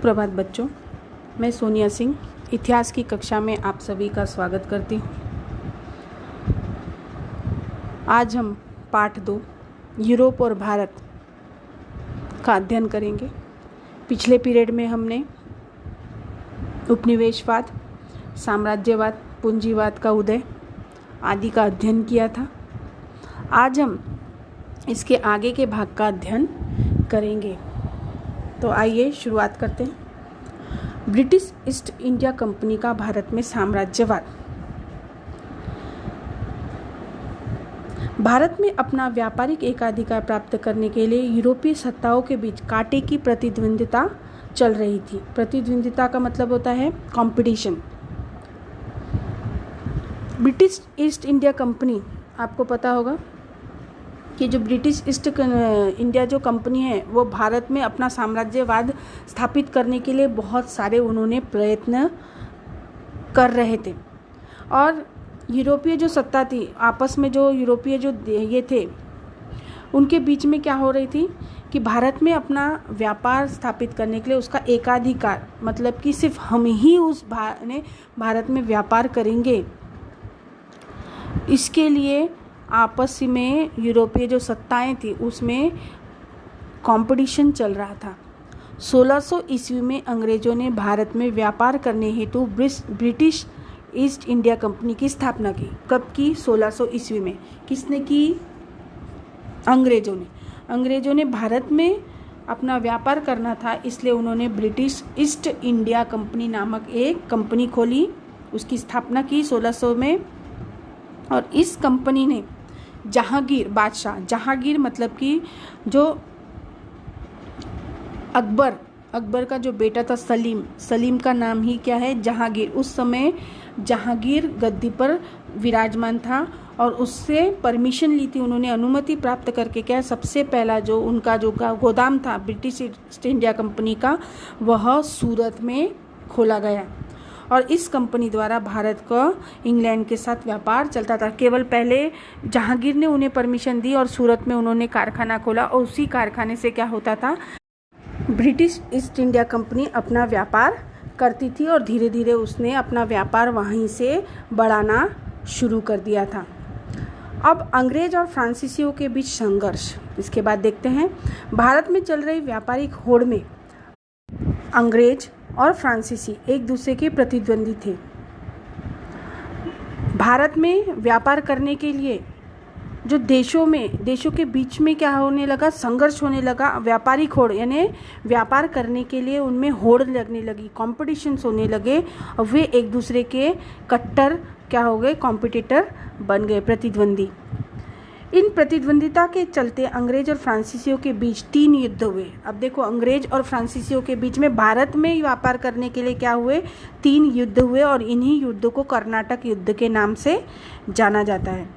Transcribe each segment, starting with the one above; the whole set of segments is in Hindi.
सुप्रभात बच्चों, मैं सोनिया सिंह इतिहास की कक्षा में आप सभी का स्वागत करती हूँ। आज हम पाठ 2 यूरोप और भारत का अध्ययन करेंगे। पिछले पीरियड में हमने उपनिवेशवाद, साम्राज्यवाद, पूंजीवाद का उदय आदि का अध्ययन किया था। आज हम इसके आगे के भाग का अध्ययन करेंगे। तो आइए शुरुआत करते हैं। ब्रिटिश ईस्ट इंडिया कंपनी का भारत में साम्राज्यवाद। भारत में अपना व्यापारिक एकाधिकार प्राप्त करने के लिए यूरोपीय सत्ताओं के बीच कांटे की प्रतिद्वंदिता चल रही थी। प्रतिद्वंदिता का मतलब होता है competition. British east India company, आपको पता होगा कि जो ब्रिटिश ईस्ट इंडिया जो कंपनी है वो भारत में अपना साम्राज्यवाद स्थापित करने के लिए बहुत सारे उन्होंने प्रयत्न कर रहे थे। और यूरोपीय जो सत्ता थी, आपस में जो यूरोपीय जो ये थे, उनके बीच में क्या हो रही थी कि भारत में अपना व्यापार स्थापित करने के लिए उसका एकाधिकार, मतलब कि सिर्फ हम ही उस भारत में व्यापार करेंगे, इसके लिए आपस में यूरोपीय जो सत्ताएं थी उसमें कंपटीशन चल रहा था। 1600 ईस्वी में अंग्रेजों ने भारत में व्यापार करने हेतु ब्रिटिश ईस्ट इंडिया कंपनी की स्थापना की। कब की? 1600 ईस्वी में। किसने की? अंग्रेजों ने भारत में अपना व्यापार करना था, इसलिए उन्होंने ब्रिटिश ईस्ट इंडिया कंपनी नामक एक कंपनी खोली, उसकी स्थापना की 1600 में। और इस कंपनी ने जहांगीर बादशाह, जहांगीर मतलब कि जो अकबर का जो बेटा था सलीम का नाम ही क्या है? जहांगीर। उस समय जहांगीर गद्दी पर विराजमान था और उससे परमिशन ली थी उन्होंने, अनुमति प्राप्त करके। क्या सबसे पहला जो उनका जो गोदाम था ब्रिटिश ईस्ट इंडिया कंपनी का, वह सूरत में खोला गया। और इस कंपनी द्वारा भारत का इंग्लैंड के साथ व्यापार चलता था। केवल पहले जहांगीर ने उन्हें परमिशन दी और सूरत में उन्होंने कारखाना खोला, और उसी कारखाने से क्या होता था, ब्रिटिश ईस्ट इंडिया कंपनी अपना व्यापार करती थी और धीरे धीरे उसने अपना व्यापार वहीं से बढ़ाना शुरू कर दिया था। अब अंग्रेज और फ्रांसीसियों के बीच संघर्ष। इसके बाद देखते हैं, भारत में चल रही व्यापारिक होड़ में अंग्रेज और फ्रांसीसी एक दूसरे के प्रतिद्वंदी थे। भारत में व्यापार करने के लिए जो देशों के बीच में क्या होने लगा, संघर्ष होने लगा। व्यापारिक होड़ यानी व्यापार करने के लिए उनमें होड़ लगने लगी, कॉम्पिटिशन्स होने लगे, और वे एक दूसरे के कट्टर क्या हो गए, कॉम्पिटिटर बन गए, प्रतिद्वंदी। इन प्रतिद्वंदिता के चलते अंग्रेज और फ्रांसीसियों के बीच 3 युद्ध हुए। अब देखो, अंग्रेज और फ्रांसीसियों के बीच में भारत में व्यापार करने के लिए क्या हुए, 3 युद्ध हुए, और इन्हीं युद्धों को कर्नाटक युद्ध के नाम से जाना जाता है।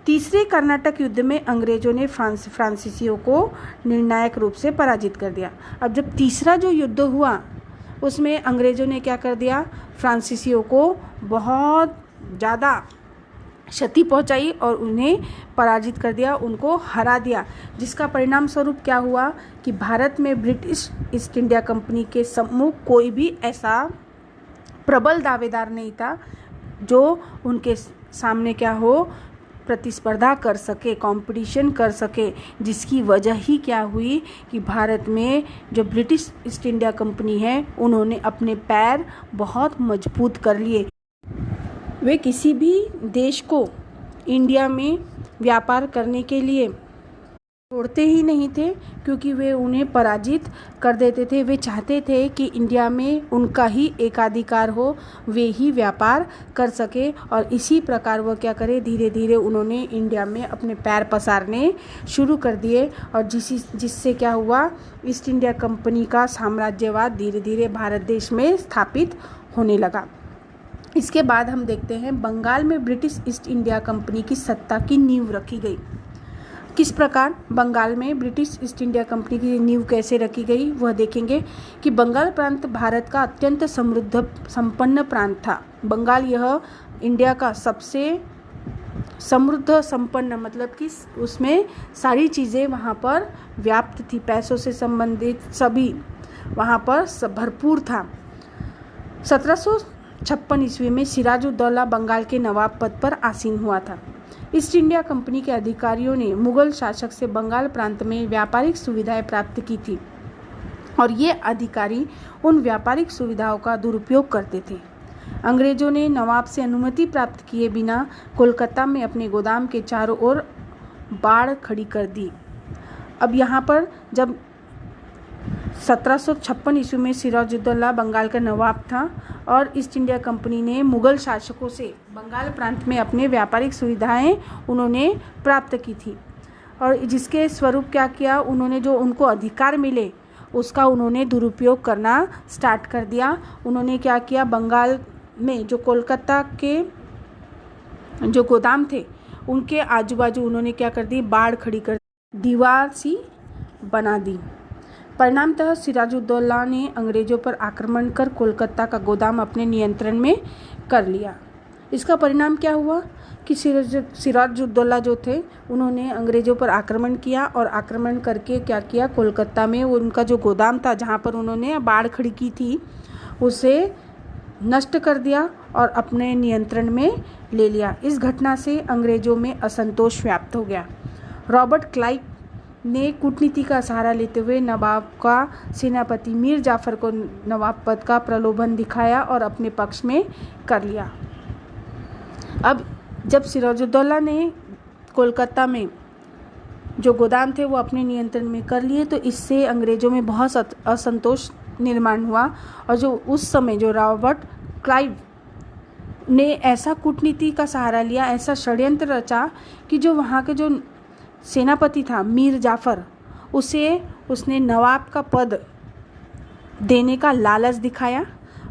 तीसरे कर्नाटक युद्ध में अंग्रेजों ने फ्रांसीसियों को निर्णायक रूप से पराजित कर दिया। अब जब तीसरा जो युद्ध हुआ उसमें अंग्रेजों ने क्या कर दिया, फ्रांसीसियों को बहुत ज़्यादा क्षति पहुंचाई और उन्हें पराजित कर दिया, उनको हरा दिया। जिसका परिणाम स्वरूप क्या हुआ कि भारत में ब्रिटिश ईस्ट इंडिया कंपनी के सम्मुख कोई भी ऐसा प्रबल दावेदार नहीं था जो उनके सामने क्या हो, प्रतिस्पर्धा कर सके, कंपटीशन कर सके। जिसकी वजह ही क्या हुई कि भारत में जो ब्रिटिश ईस्ट इंडिया कंपनी है उन्होंने अपने पैर बहुत मजबूत कर लिए। वे किसी भी देश को इंडिया में व्यापार करने के लिए छोड़ते ही नहीं थे, क्योंकि वे उन्हें पराजित कर देते थे। वे चाहते थे कि इंडिया में उनका ही एकाधिकार हो, वे ही व्यापार कर सके। और इसी प्रकार वह क्या करे, धीरे धीरे उन्होंने इंडिया में अपने पैर पसारने शुरू कर दिए, और जिससे क्या हुआ, ईस्ट इंडिया कंपनी का साम्राज्यवाद धीरे धीरे भारत देश में स्थापित होने लगा। इसके बाद हम देखते हैं, बंगाल में ब्रिटिश ईस्ट इंडिया कंपनी की सत्ता की नींव रखी गई। किस प्रकार बंगाल में ब्रिटिश ईस्ट इंडिया कंपनी की नींव कैसे रखी गई, वह देखेंगे कि बंगाल प्रांत भारत का अत्यंत समृद्ध संपन्न प्रांत था। बंगाल यह इंडिया का सबसे समृद्ध संपन्न, मतलब कि उसमें सारी चीज़ें वहाँ पर व्याप्त थी, पैसों से संबंधित सभी वहाँ पर भरपूर था। 1756 ईस्वी में सिराजुद्दौला बंगाल के नवाब पद पर आसीन हुआ था। ईस्ट इंडिया कंपनी के अधिकारियों ने मुगल शासक से बंगाल प्रांत में व्यापारिक सुविधाएं प्राप्त की थी और ये अधिकारी उन व्यापारिक सुविधाओं का दुरुपयोग करते थे। अंग्रेजों ने नवाब से अनुमति प्राप्त किए बिना कोलकाता में अपने गोदाम के चारों ओर बाड़ खड़ी कर दी। अब यहाँ पर जब 1756 ईस्वी में सिराजुद्दौला बंगाल का नवाब था और ईस्ट इंडिया कंपनी ने मुगल शासकों से बंगाल प्रांत में अपने व्यापारिक सुविधाएं उन्होंने प्राप्त की थी और जिसके स्वरूप क्या किया, उन्होंने जो उनको अधिकार मिले उसका उन्होंने दुरुपयोग करना स्टार्ट कर दिया। उन्होंने क्या किया, बंगाल में जो कोलकाता के जो गोदाम थे उनके आजू बाजू उन्होंने क्या कर दी, बाड़ खड़ी कर दीवार सी बना दी। परिणामतः सिराजुद्दौला ने अंग्रेजों पर आक्रमण कर कोलकाता का गोदाम अपने नियंत्रण में कर लिया। इसका परिणाम क्या हुआ कि सिराजुद्दौला जो थे उन्होंने अंग्रेजों पर आक्रमण किया और आक्रमण करके क्या किया, कोलकाता में उनका जो गोदाम था जहाँ पर उन्होंने बाड़ खड़ी की थी उसे नष्ट कर दिया और अपने नियंत्रण में ले लिया। इस घटना से अंग्रेजों में असंतोष व्याप्त हो गया। रॉबर्ट क्लाइव ने कूटनीति का सहारा लेते हुए नवाब का सेनापति मीर जाफर को नवाब पद का प्रलोभन दिखाया और अपने पक्ष में कर लिया। अब जब सिराजुद्दौला ने कोलकाता में जो गोदाम थे वो अपने नियंत्रण में कर लिए तो इससे अंग्रेजों में बहुत असंतोष निर्माण हुआ और जो उस समय जो रॉबर्ट क्लाइव ने ऐसा कूटनीति का सहारा लिया, ऐसा षड्यंत्र रचा कि जो वहाँ के जो सेनापति था मीर जाफर उसने नवाब का पद देने का लालच दिखाया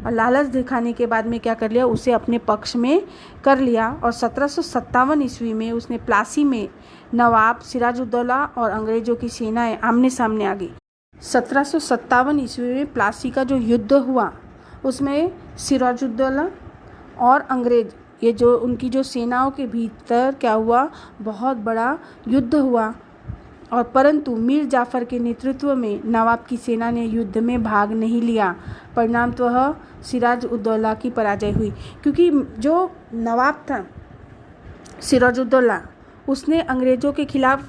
और लालच दिखाने के बाद में क्या कर लिया, उसे अपने पक्ष में कर लिया और 1757 ईस्वी में उसने प्लासी में नवाब सिराजुद्दौला और अंग्रेजों की सेनाएं आमने सामने आ गई। 1757 ईस्वी में प्लासी का जो युद्ध हुआ उसमें सिराजुद्दौला और अंग्रेज ये जो उनकी जो सेनाओं के भीतर क्या हुआ, बहुत बड़ा युद्ध हुआ और परंतु मीर जाफर के नेतृत्व में नवाब की सेना ने युद्ध में भाग नहीं लिया। परिणामतः सिराजुद्दौला की पराजय हुई क्योंकि जो नवाब था सिराजुद्दौला उसने अंग्रेज़ों के खिलाफ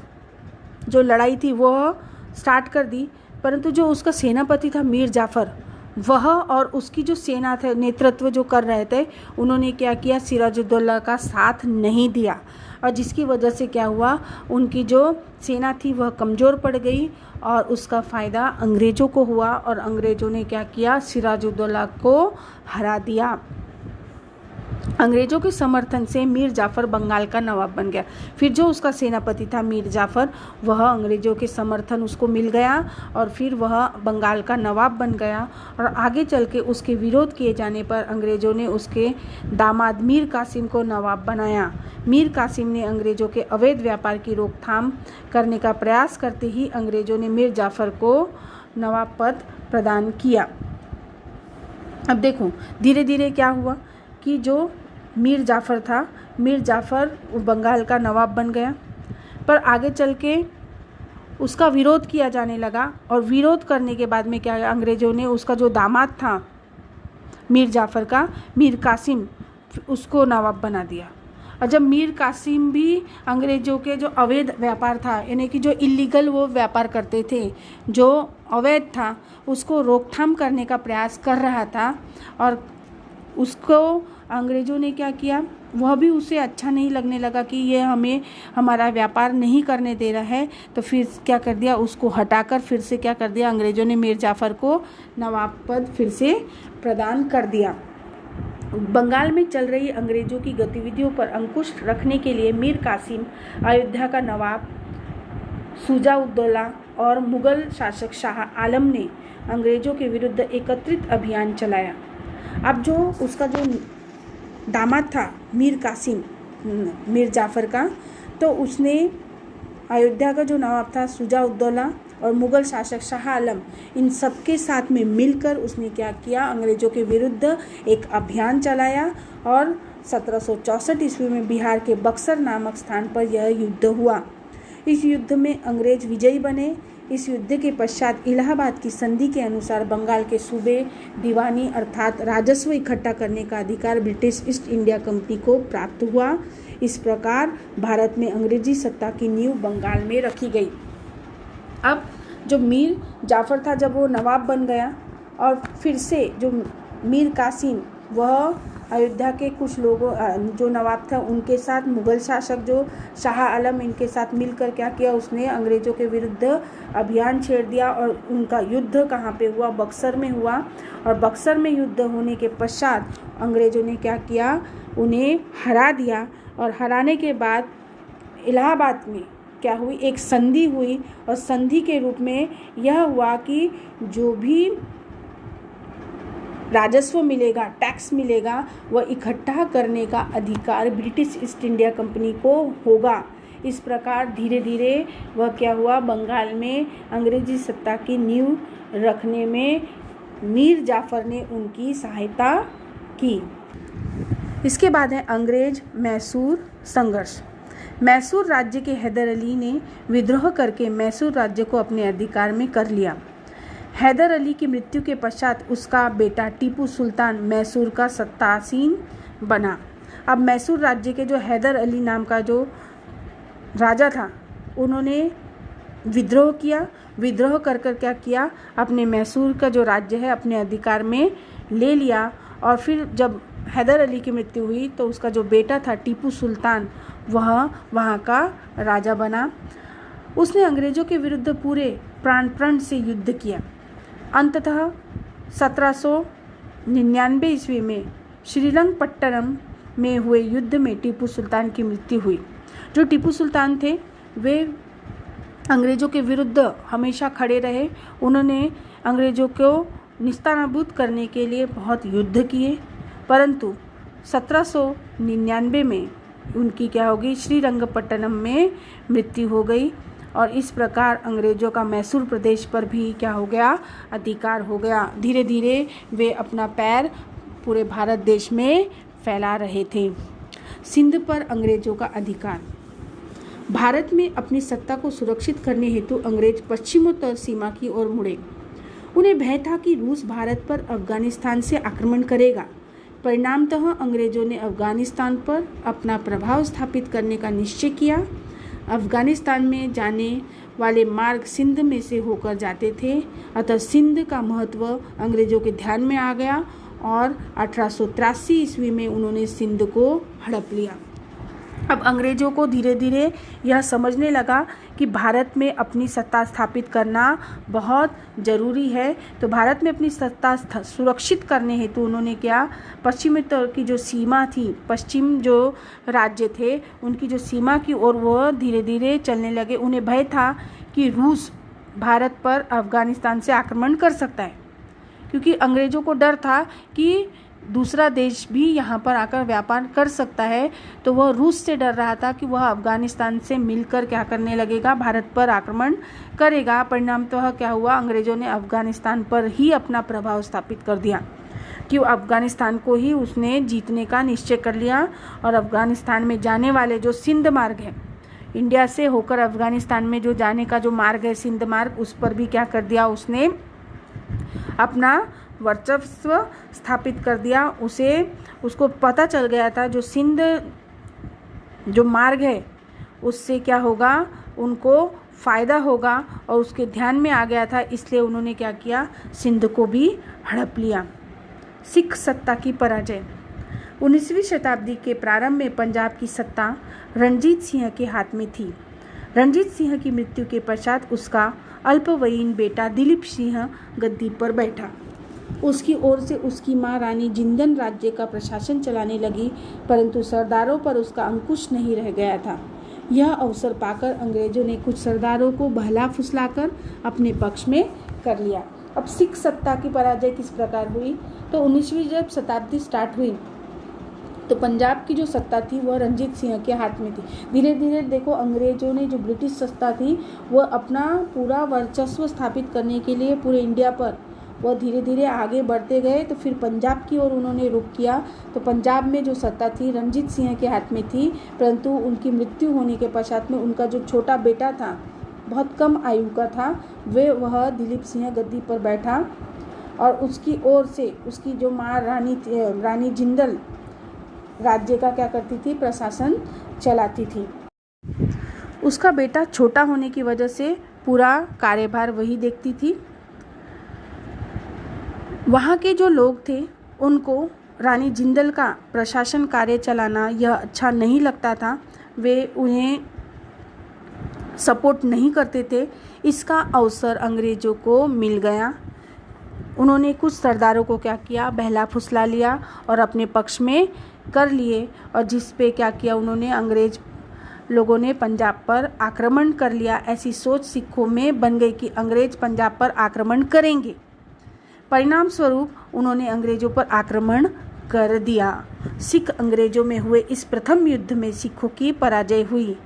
जो लड़ाई थी वह स्टार्ट कर दी, परंतु जो उसका सेनापति था मीर जाफर वह और उसकी जो सेना थे नेतृत्व जो कर रहे थे उन्होंने क्या किया, सिराजुद्दौला का साथ नहीं दिया और जिसकी वजह से क्या हुआ, उनकी जो सेना थी वह कमज़ोर पड़ गई और उसका फ़ायदा अंग्रेज़ों को हुआ और अंग्रेज़ों ने क्या किया, सिराजुद्दौला को हरा दिया। अंग्रेज़ों के समर्थन से मीर जाफ़र बंगाल का नवाब बन गया। फिर जो उसका सेनापति था मीर जाफ़र वह अंग्रेज़ों के समर्थन उसको मिल गया और फिर वह बंगाल का नवाब बन गया और आगे चल के उसके विरोध किए जाने पर अंग्रेज़ों ने उसके दामाद मीर कासिम को नवाब बनाया। मीर कासिम ने अंग्रेज़ों के अवैध व्यापार की रोकथाम करने का प्रयास करते ही अंग्रेज़ों ने मीर जाफ़र को नवाब पद प्रदान किया। अब देखो धीरे धीरे क्या हुआ कि जो मीर जाफ़र था, मीर जाफ़र बंगाल का नवाब बन गया, पर आगे चल के उसका विरोध किया जाने लगा और विरोध करने के बाद में क्या, अंग्रेज़ों ने उसका जो दामाद था मीर जाफ़र का, मीर कासिम, उसको नवाब बना दिया। और जब मीर कासिम भी अंग्रेज़ों के जो अवैध व्यापार था, यानी कि जो इलीगल वो व्यापार करते थे, जो अवैध था, उसको रोकथाम करने का प्रयास कर रहा था और उसको अंग्रेज़ों ने क्या किया, वह भी उसे अच्छा नहीं लगने लगा कि ये हमें हमारा व्यापार नहीं करने दे रहा है, तो फिर क्या कर दिया, उसको हटाकर फिर से क्या कर दिया, अंग्रेज़ों ने मीर जाफ़र को नवाब पद फिर से प्रदान कर दिया। बंगाल में चल रही अंग्रेज़ों की गतिविधियों पर अंकुश रखने के लिए मीर कासिम, अयोध्या का नवाब शुजा-उद-दौला और मुग़ल शासक शाह आलम ने अंग्रेज़ों के विरुद्ध एकत्रित अभियान चलाया। अब जो उसका जो दामाद था मीर कासिम मीर जाफ़र का, तो उसने अयोध्या का जो नवाब था शुजा-उद-दौला और मुग़ल शासक शाह आलम, इन सब के साथ में मिलकर उसने क्या किया, अंग्रेज़ों के विरुद्ध एक अभियान चलाया और 1764 ईस्वी में बिहार के बक्सर नामक स्थान पर यह युद्ध हुआ। इस युद्ध में अंग्रेज़ विजयी बने। इस युद्ध के पश्चात इलाहाबाद की संधि के अनुसार बंगाल के सूबे दीवानी अर्थात राजस्व इकट्ठा करने का अधिकार ब्रिटिश ईस्ट इंडिया कंपनी को प्राप्त हुआ। इस प्रकार भारत में अंग्रेजी सत्ता की नींव बंगाल में रखी गई। अब जो मीर जाफर था, जब वो नवाब बन गया और फिर से जो मीर कासिम वह अयोध्या के कुछ लोगों जो नवाब था उनके साथ मुग़ल शासक जो शाह आलम इनके साथ मिलकर क्या किया, उसने अंग्रेज़ों के विरुद्ध अभियान छेड़ दिया। और उनका युद्ध कहाँ पे हुआ, बक्सर में हुआ। और बक्सर में युद्ध होने के पश्चात अंग्रेज़ों ने क्या किया, उन्हें हरा दिया। और हराने के बाद इलाहाबाद में क्या हुई, एक संधि हुई। और संधि के रूप में यह हुआ कि जो भी राजस्व मिलेगा, टैक्स मिलेगा, वह इकट्ठा करने का अधिकार ब्रिटिश ईस्ट इंडिया कंपनी को होगा। इस प्रकार धीरे धीरे वह क्या हुआ, बंगाल में अंग्रेजी सत्ता की नींव रखने में मीर जाफर ने उनकी सहायता की। इसके बाद है अंग्रेज मैसूर संघर्ष। मैसूर राज्य के हैदर अली ने विद्रोह करके मैसूर राज्य को अपने अधिकार में कर लिया। हैदर अली की मृत्यु के पश्चात उसका बेटा टीपू सुल्तान मैसूर का सत्तासीन बना। अब मैसूर राज्य के जो हैदर अली नाम का जो राजा था, उन्होंने विद्रोह किया। विद्रोह कर क्या किया, अपने मैसूर का जो राज्य है अपने अधिकार में ले लिया। और फिर जब हैदर अली की मृत्यु हुई तो उसका जो बेटा था टीपू सुल्तान, वह वहाँ का राजा बना। उसने अंग्रेज़ों के विरुद्ध पूरे प्राण से युद्ध किया। अंततः 1799 ईस्वी में श्रीरंगपट्टनम में हुए युद्ध में टीपू सुल्तान की मृत्यु हुई। जो टीपू सुल्तान थे वे अंग्रेज़ों के विरुद्ध हमेशा खड़े रहे। उन्होंने अंग्रेज़ों को निस्तानाबूद करने के लिए बहुत युद्ध किए, परंतु 1799 में उनकी क्या होगी, श्रीरंगपट्टनम में मृत्यु हो गई। और इस प्रकार अंग्रेज़ों का मैसूर प्रदेश पर भी क्या हो गया, अधिकार हो गया। धीरे धीरे वे अपना पैर पूरे भारत देश में फैला रहे थे। सिंध पर अंग्रेज़ों का अधिकार। भारत में अपनी सत्ता को सुरक्षित करने हेतु अंग्रेज पश्चिमोत्तर सीमा की ओर मुड़े। उन्हें भय था कि रूस भारत पर अफगानिस्तान से आक्रमण करेगा। परिणामतः अंग्रेज़ों ने अफगानिस्तान पर अपना प्रभाव स्थापित करने का निश्चय किया। अफगानिस्तान में जाने वाले मार्ग सिंध में से होकर जाते थे, अतः सिंध का महत्व अंग्रेज़ों के ध्यान में आ गया और 1883 ईस्वी में उन्होंने सिंध को हड़प लिया। अब अंग्रेज़ों को धीरे धीरे यह समझने लगा कि भारत में अपनी सत्ता स्थापित करना बहुत ज़रूरी है। तो भारत में अपनी सत्ता सुरक्षित करने हेतु उन्होंने क्या, पश्चिमोत्तर की जो सीमा थी, पश्चिम जो राज्य थे उनकी जो सीमा की ओर वह धीरे धीरे चलने लगे। उन्हें भय था कि रूस भारत पर अफगानिस्तान से आक्रमण कर सकता है, क्योंकि अंग्रेज़ों को डर था कि दूसरा देश भी यहाँ पर आकर व्यापार कर सकता है। तो वह रूस से डर रहा था कि वह अफगानिस्तान से मिलकर क्या करने लगेगा, भारत पर आक्रमण करेगा। परिणामतः क्या हुआ, अंग्रेज़ों ने अफगानिस्तान पर ही अपना प्रभाव स्थापित कर दिया कि अफगानिस्तान को ही उसने जीतने का निश्चय कर लिया। और अफगानिस्तान में जाने वाले जो सिंध मार्ग है, इंडिया से होकर अफगानिस्तान में जो जाने का जो मार्ग है सिंध मार्ग, उस पर भी क्या कर दिया, उसने अपना वर्चस्व स्थापित कर दिया। उसको पता चल गया था जो सिंध जो मार्ग है उससे क्या होगा, उनको फ़ायदा होगा, और उसके ध्यान में आ गया था। इसलिए उन्होंने क्या किया, सिंध को भी हड़प लिया। सिख सत्ता की पराजय। 19वीं शताब्दी के प्रारंभ में पंजाब की सत्ता रणजीत सिंह के हाथ में थी। रणजीत सिंह की मृत्यु के पश्चात उसका अल्पवयीन बेटा दिलीप सिंह गद्दी पर बैठा। उसकी ओर से उसकी मां रानी जिंदन राज्य का प्रशासन चलाने लगी, परंतु सरदारों पर उसका अंकुश नहीं रह गया था। यह अवसर पाकर अंग्रेजों ने कुछ सरदारों को बहला फुसलाकर अपने पक्ष में कर लिया। अब सिख सत्ता की पराजय किस प्रकार हुई, तो 19वीं जब शताब्दी स्टार्ट हुई तो पंजाब की जो सत्ता थी वह रणजीत सिंह के हाथ में थी। धीरे धीरे देखो, अंग्रेजों ने जो ब्रिटिश सत्ता थी वह अपना पूरा वर्चस्व स्थापित करने के लिए पूरे इंडिया पर वह धीरे धीरे आगे बढ़ते गए। तो फिर पंजाब की ओर उन्होंने रुख किया। तो पंजाब में जो सत्ता थी रणजीत सिंह के हाथ में थी, परंतु उनकी मृत्यु होने के पश्चात में उनका जो छोटा बेटा था बहुत कम आयु का था, वह दिलीप सिंह गद्दी पर बैठा और उसकी ओर से उसकी जो माँ रानी जिंदल राज्य का क्या करती थी, प्रशासन चलाती थी। उसका बेटा छोटा होने की वजह से पूरा कार्यभार वही देखती थी। वहाँ के जो लोग थे उनको रानी जिंदल का प्रशासन कार्य चलाना यह अच्छा नहीं लगता था, वे उन्हें सपोर्ट नहीं करते थे। इसका अवसर अंग्रेज़ों को मिल गया। उन्होंने कुछ सरदारों को क्या किया, बहला फुसला लिया और अपने पक्ष में कर लिए, और जिस पे क्या किया उन्होंने, अंग्रेज लोगों ने पंजाब पर आक्रमण कर लिया। ऐसी सोच सिखों में बन गई कि अंग्रेज पंजाब पर आक्रमण करेंगे। परिणाम स्वरूप उन्होंने अंग्रेजों पर आक्रमण कर दिया। सिख अंग्रेजों में हुए इस प्रथम युद्ध में सिखों की पराजय हुई।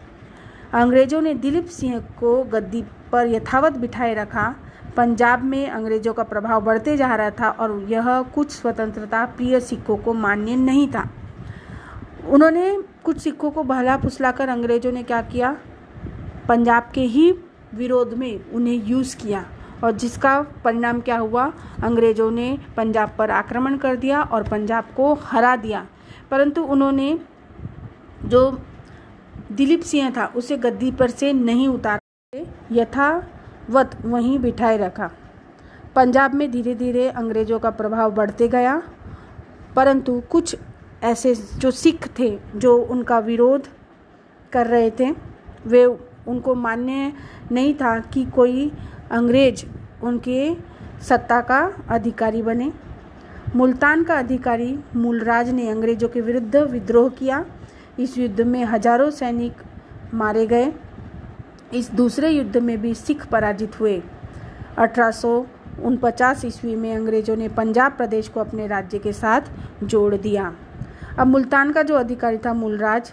अंग्रेजों ने दिलीप सिंह को गद्दी पर यथावत बिठाए रखा। पंजाब में अंग्रेजों का प्रभाव बढ़ते जा रहा था और यह कुछ स्वतंत्रता प्रिय सिखों को मान्य नहीं था। उन्होंने कुछ सिखों को बहला फुसलाकर अंग्रेजों ने क्या किया, पंजाब के ही विरोध में उन्हें यूज़ किया, और जिसका परिणाम क्या हुआ, अंग्रेजों ने पंजाब पर आक्रमण कर दिया और पंजाब को हरा दिया। परंतु उन्होंने जो दिलीप सिंह था उसे गद्दी पर से नहीं उतारा, यथावत वहीं बिठाए रखा। पंजाब में धीरे धीरे अंग्रेजों का प्रभाव बढ़ते गया, परंतु कुछ ऐसे जो सिख थे जो उनका विरोध कर रहे थे, वे उनको मान्य नहीं था कि कोई अंग्रेज उनके सत्ता का अधिकारी बने। मुल्तान का अधिकारी मूलराज ने अंग्रेजों के विरुद्ध विद्रोह किया। इस युद्ध में हजारों सैनिक मारे गए। इस दूसरे युद्ध में भी सिख पराजित हुए। 1849 ईस्वी में अंग्रेजों ने पंजाब प्रदेश को अपने राज्य के साथ जोड़ दिया। अब मुल्तान का जो अधिकारी था मूलराज,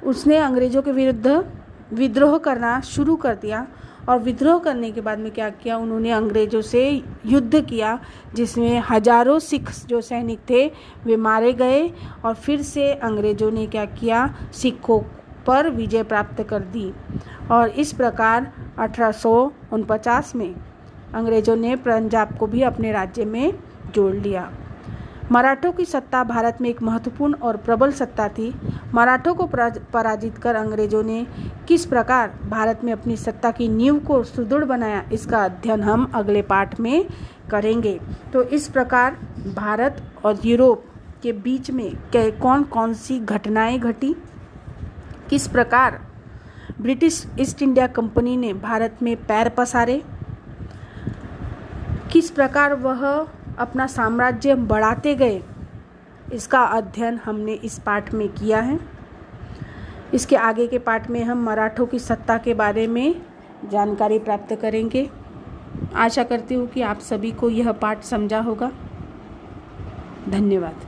उसने अंग्रेजों के विरुद्ध विद्रोह करना शुरू कर दिया, और विद्रोह करने के बाद में क्या किया, उन्होंने अंग्रेजों से युद्ध किया, जिसमें हजारों सिख जो सैनिक थे वे मारे गए, और फिर से अंग्रेजों ने क्या किया, सिखों पर विजय प्राप्त कर दी। और इस प्रकार 1849 में अंग्रेजों ने पंजाब को भी अपने राज्य में जोड़ लिया। मराठों की सत्ता भारत में एक महत्वपूर्ण और प्रबल सत्ता थी। मराठों को पराजित कर अंग्रेजों ने किस प्रकार भारत में अपनी सत्ता की नींव को सुदृढ़ बनाया, इसका अध्ययन हम अगले पाठ में करेंगे। तो इस प्रकार भारत और यूरोप के बीच में कौन कौन सी घटनाएं घटी, किस प्रकार ब्रिटिश ईस्ट इंडिया कंपनी ने भारत में पैर पसारे, किस प्रकार वह अपना साम्राज्य बढ़ाते गए, इसका अध्ययन हमने इस पाठ में किया है। इसके आगे के पाठ में हम मराठों की सत्ता के बारे में जानकारी प्राप्त करेंगे। आशा करती हूँ कि आप सभी को यह पाठ समझा होगा। धन्यवाद।